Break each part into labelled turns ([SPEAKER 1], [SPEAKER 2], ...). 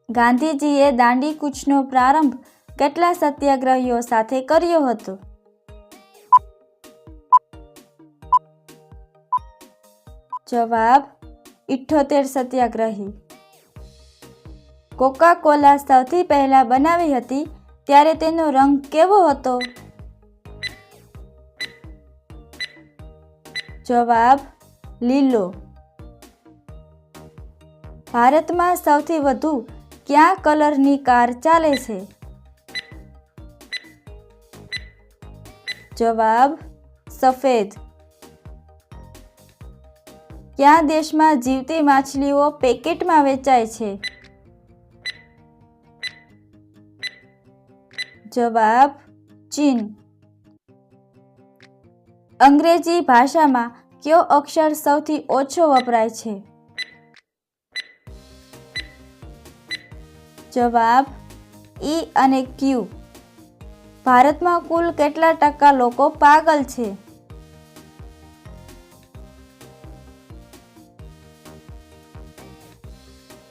[SPEAKER 1] ગાંધીજીએ દાંડી કૂચનો પ્રારંભ કેટલા સત્યાગ્રહીઓ સાથે કર્યો હતો? જવાબ 78 સત્યાગ્રહી. કોકા કોલા સૌથી પહેલા બનાવી હતી ત્યારે તેનો રંગ કેવો હતો? જવાબ લીલો. ભારતમાં સૌથી વધુ કયા કલરની કાર ચાલે છે? જવાબ સફેદ. કયા દેશમાં જીવતી માછલીઓ પેકેટમાં વેચાય છે? જવાબ ચીન. અંગ્રેજી ભાષામાં કયો અક્ષર સૌથી ઓછો વપરાય છે? જવાબ ઈ અને ક્યુ. ભારતમાં કુલ કેટલા ટકા લોકો પાગલ છે?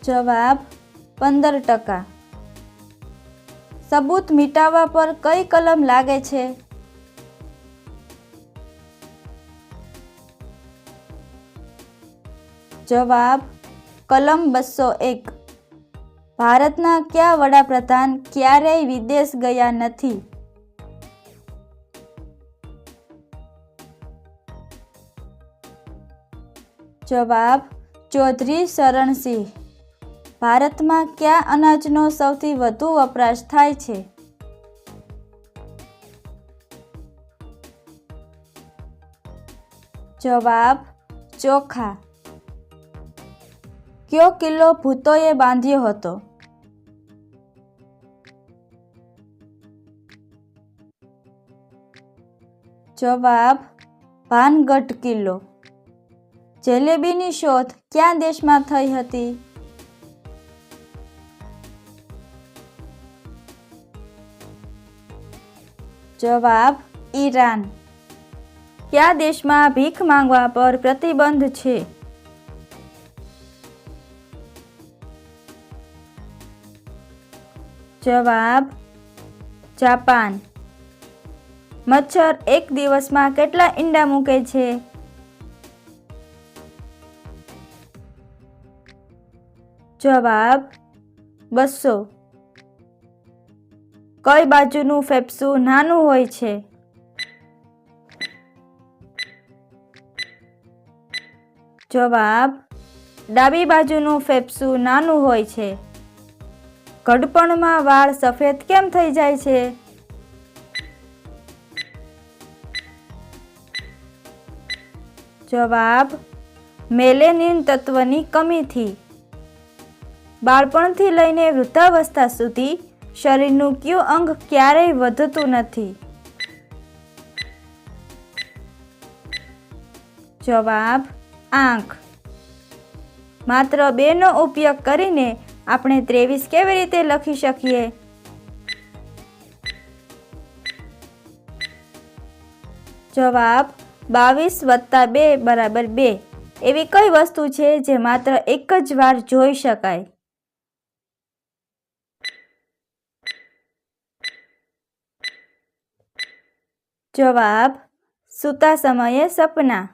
[SPEAKER 1] જવાબ 15%. સબૂત મિટાવવા પર કઈ કલમ લાગે છે? જવાબ કલમ 201. ભારતના કયા વડાપ્રધાન ક્યારેય વિદેશ ગયા નથી? જવાબ ચૌધરી શરણ સિંહ. ભારતમાં કયા અનાજનો સૌથી વધુ વપરાશ થાય છે? જવાબ ચોખા. કયો કિલ્લો ભૂતોએ બાંધ્યો હતો? જવાબ ભાનગઢ કિલ્લો. જલેબીની શોધ કયા દેશમાં થઈ હતી? જવાબ ઈરાન. કયા દેશમાં ભીખ માંગવા પર પ્રતિબંધ છે? જવાબ જાપાન. મચ્છર એક દિવસમાં કેટલા ઈંડા મૂકે છે? જવાબ 200. કઈ બાજુનું ફેફસું નાનું હોય છે? જવાબ ડાબી બાજુનું ફેફસું નાનું હોય છે. ઘડપણમાં વાળ સફેદ કેમ થઈ જાય છે? જવાબ મેલેનિન તત્વની કમીથી. બાળપણથી લઈને વૃદ્ધાવસ્થા સુધી શરીરનું કયું અંગ ક્યારેય વધતું નથી? જવાબ આંખ. માત્ર 2નો ઉપયોગ કરીને આપણે 23 કેવી રીતે લખી શકીએ? જવાબ 22 + 2 = 2. એવી કઈ વસ્તુ છે જે માત્ર એક જ વાર જોઈ શકાય? જવાબ સૂતા સમયે સપના.